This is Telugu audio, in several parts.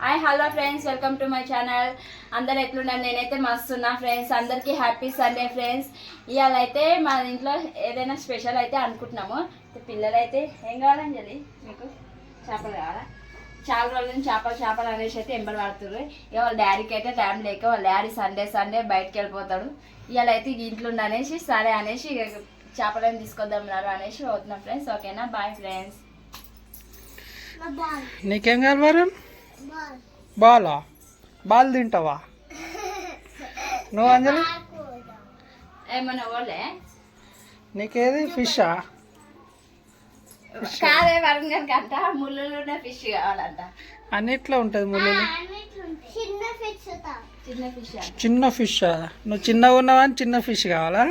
Hi hello friends, welcome to my channel. అందరు ఎట్లున్నారు? నేనైతే మస్తున్నా ఫ్రెండ్స్. అందరికీ హ్యాపీ సండే ఫ్రెండ్స్. ఇవాళ అయితే మా ఇంట్లో ఏదైనా స్పెషల్ అయితే అనుకుంటున్నాము. పిల్లలు అయితే ఏం కావాలని చెప్పి మీకు చేపలు కావాలా? చాలా రోజుల నుంచి చేపలు అనేసి అయితే ఎంబడి పడుతున్నారు. ఇక వాళ్ళ డాడీకి అయితే టైం లేక వాళ్ళ డాడీ సండే బయటకు వెళ్ళిపోతాడు. ఇవాళ అయితే ఇంట్లో అనేసి సరే అనేసి ఇక చేపలను తీసుకొద్దాం అనేసి పోతున్నాం ఫ్రెండ్స్. ఓకేనా? Bye friends. నీకేం కావాలి? బాలా బాల్ తింటావా నువ్వు అంజలి? ఏమన్నా ఓలే నీకేది ఫిషా? కాదే వరుణ్ గారికి అంట ముళ్ళున్న ఫిష్ కావాలంట. అన్నిట్లో ఉంటుంది ముళ్ళు. చిన్న ఫిష్ నువ్వు చిన్నగా ఉన్నావని చిన్న ఫిష్ కావాలా?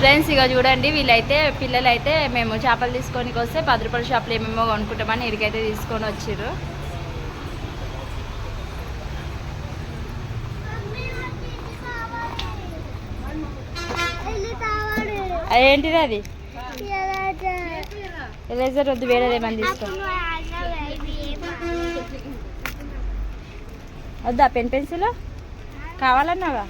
ఫ్రెండ్స్, ఇక చూడండి, పిల్లలు అయితే మేము చేపలు తీసుకొని వస్తే 10 రూపాయల షాప్లో ఏమేమో కొనుక్కుంటామని ఇడికైతే తీసుకొని వచ్చిర్రు. ఏంటిది అది? ఎరేజర్ వద్దు, వేరేదేమని తీసుకో. వద్దా పెన్ పెన్సిల్ కావాలన్నావా?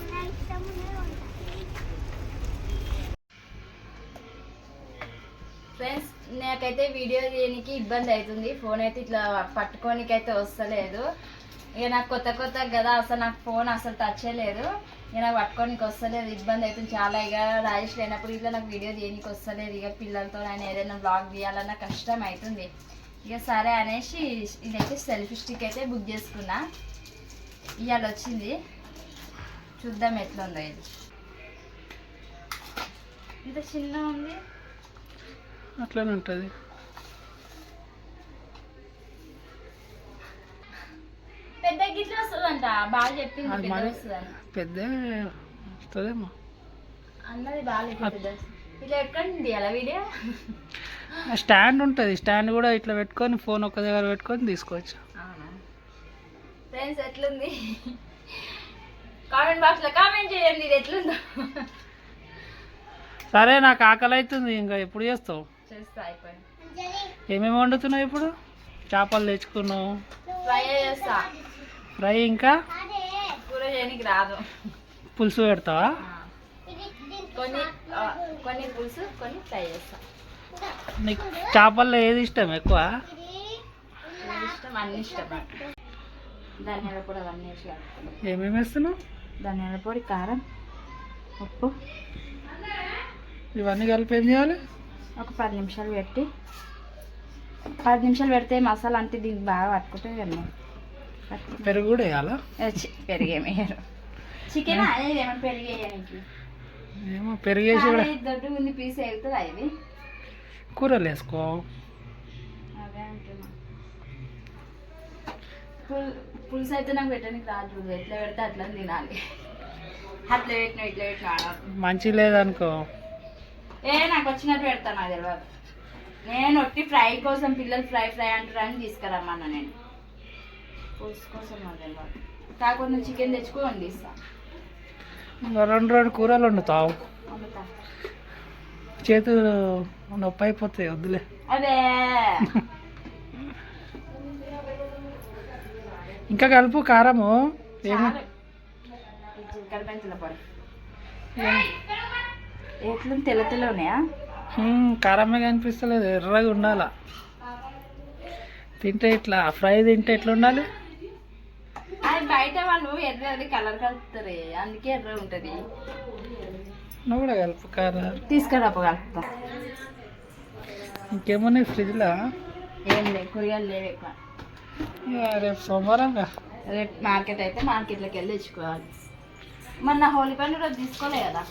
ఫ్రెండ్స్, నాకైతే వీడియో తీయడానికి ఇబ్బంది అవుతుంది. ఫోన్ అయితే ఇట్లా పట్టుకోనికైతే వస్తలేదు. ఇక నాకు కొత్త కదా, అసలు నాకు ఫోన్ అసలు టచ్ లేదు. ఇక నాకు పట్టుకోనికి వస్తలేదు, ఇబ్బంది అవుతుంది చాలా. ఇక రాజేష్ లేనప్పుడు ఇట్లా నాకు వీడియో తీయడానికి వస్తలేదు. ఇక పిల్లలతో నేను ఏదైనా బ్లాగ్ తీయాలన్నా కష్టం అవుతుంది. ఇక సరే అనేసి ఇదైతే సెల్ఫీ స్టిక్ అయితే బుక్ చేసుకున్నా. ఇవాళ వచ్చింది, చూద్దాం ఎట్లా ఉందో. ఇది ఇంత చిన్న ఉంది, అట్లానే ఉంటుంది. పెద్ద గిట్ల వస్తుందంట, బాగా చెప్పింది. పెద్ద వస్తుందేమో అన్నది బాగా ఇట్లా ఎక్కండి అలా వీడియో. స్టాండ్ ఉంటుంది, స్టాండ్ కూడా ఇట్లా పెట్టుకొని ఫోన్ ఒక దగ్గర పెట్టుకొని తీసుకోవచ్చు. ఫ్రెండ్స్, ఎట్లుంది కామెంట్ బాక్స్లో కామెంట్ చేయండి, ఇది ఎట్లుందో. సరే, నాకు ఆకలి అవుతుంది, ఇంకా ఎప్పుడు చేస్తావు? చేస్తా, అయిపోయింది. ఏమేమి వండుతున్నావు ఇప్పుడు? చేపలు తెచ్చుకున్నావు, ఫ్రై చేస్తా. ఫ్రై, ఇంకా కూర చేయడానికి రాదు. పులుసు పెడతావా? కొన్ని పులుసు, కొన్ని ఫ్రై చేస్తా. నీకు చేపల్లో ఏది ఇష్టం ఎక్కువ? ఇష్టం, అన్ని ఇష్టం. ధనియాల పొడి అవన్నీ వేసి కలుపుకుంటాం. ఏమేమి వేస్తున్నావు? ధనియాల పొడి, కారం, ఉప్పు, ఇవన్నీ కలిపి ఏం చేయాలి? ఒక 10 నిమిషాలు పెట్టి 10 నిమిషాలు పెడితే మసాలా అంటే దీనికి బాగా పట్టుకుంటుంది కదా. పెరుగు కూడా వేయాలా? పెరిగేమేయారు. చికెన్ ఏమైనా పెరిగేయడానికి ఏమో పెరిగేసి కూడా దొడ్డు ఉంది, పీస్ అవుతుందా ఇది? కూరలు వేసుకో. అదే అంటున్నా. పులుసు అయితే నాకు పెట్టడానికి రాదు. ఎట్లా పెడితే అట్లా తినాలి. అట్లా పెట్టినా ఇట్లా పెట్టినా మంచి లేదనుకో. నాకు వచ్చినట్టు పెడతాను, నాకు తెలియదు. నేను ఒట్టి ఫ్రై కోసం, పిల్లలు ఫ్రై అంటారని తీసుకురమ్మన్నా. నేను పులుసు కోసం నాకు తెలియదు. కాకుండా చికెన్ తెచ్చుకో వండిస్తాను. రెండు కూరలు వండుతావు, వండుతా. చేతులు నొప్పి అయిపోతాయి, వద్దులే. అదే ఇంకా కలుపు కారము. ఏమి జీలకర్ర మెంతుల పొడి ఎట్లా తెల్ల ఉన్నాయా? కారమే కనిపిస్తలేదు, ఎర్రగా ఉండాలా. తింటే ఇట్లా ఫ్రై తింటే ఎట్లా ఉండాలి? అది బయట వాళ్ళు ఎర్రది కలర్ కలుపుతారు, అందుకే ఎర్ర ఉంటుంది. నువ్వు కూడా కలుపు కారం. తీసుకురాపు కలుపుతా. ఇంకేమున్నాయి ఫ్రిడ్జ్లో? ఏం లేవు, కూరగాయలు లేవు ఎక్కువ. రేపు సోమవారంగా, రేపు మార్కెట్ అయితే మార్కెట్లోకి వెళ్ళి తెచ్చుకోవాలి. మొన్న హోలీ పండుగ రోజు తీసుకోలే కదా.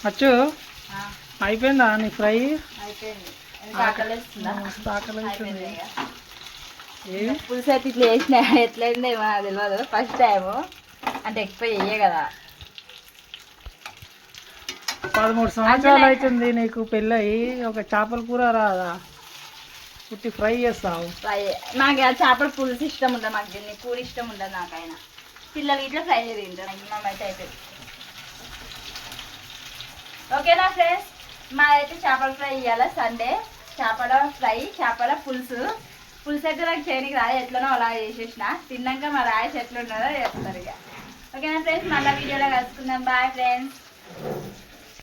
అచ్చు అయిపోయిందా నీ ఫ్రై? అయిపోయింది. పులుసు అయితే ఇట్లా వేసిన ఎట్లయిందేమో నాకు తెలియదు, ఫస్ట్ టైం అంటే ఎక్కువ చెయ్యే కదా. 13 సంవత్సరాలు అవుతుంది నీకు పెళ్ళయి, ఒక చేపల కూర రాదా? పుట్టి ఫ్రై చేస్తావు. ఫ్రై నాకు చేపల పులుసు ఇష్టం ఉండదు, మాకు దీన్ని కూర ఇష్టం ఉండదు. నాకైనా పిల్లలు ఇట్లా ఫ్రై తింటారు. మా అయితే అయిపోయింది. ఓకేనా ఫ్రెండ్స్, మాదైతే చేపల ఫ్రై ఇవ్వాలి సండే. చేపల ఫ్రై, చేపల పులుసు. పులుసు అయితే నాకు చేయడానికి రాదు, ఎట్లనో అలా చేసేసిన. తిన్నాక మా రాయస్ ఎట్లున్నారో చేస్తారు ఇక. ఓకేనా ఫ్రెండ్స్, మళ్ళీ వీడియోలో కలుసుకుందాం. Bye friends.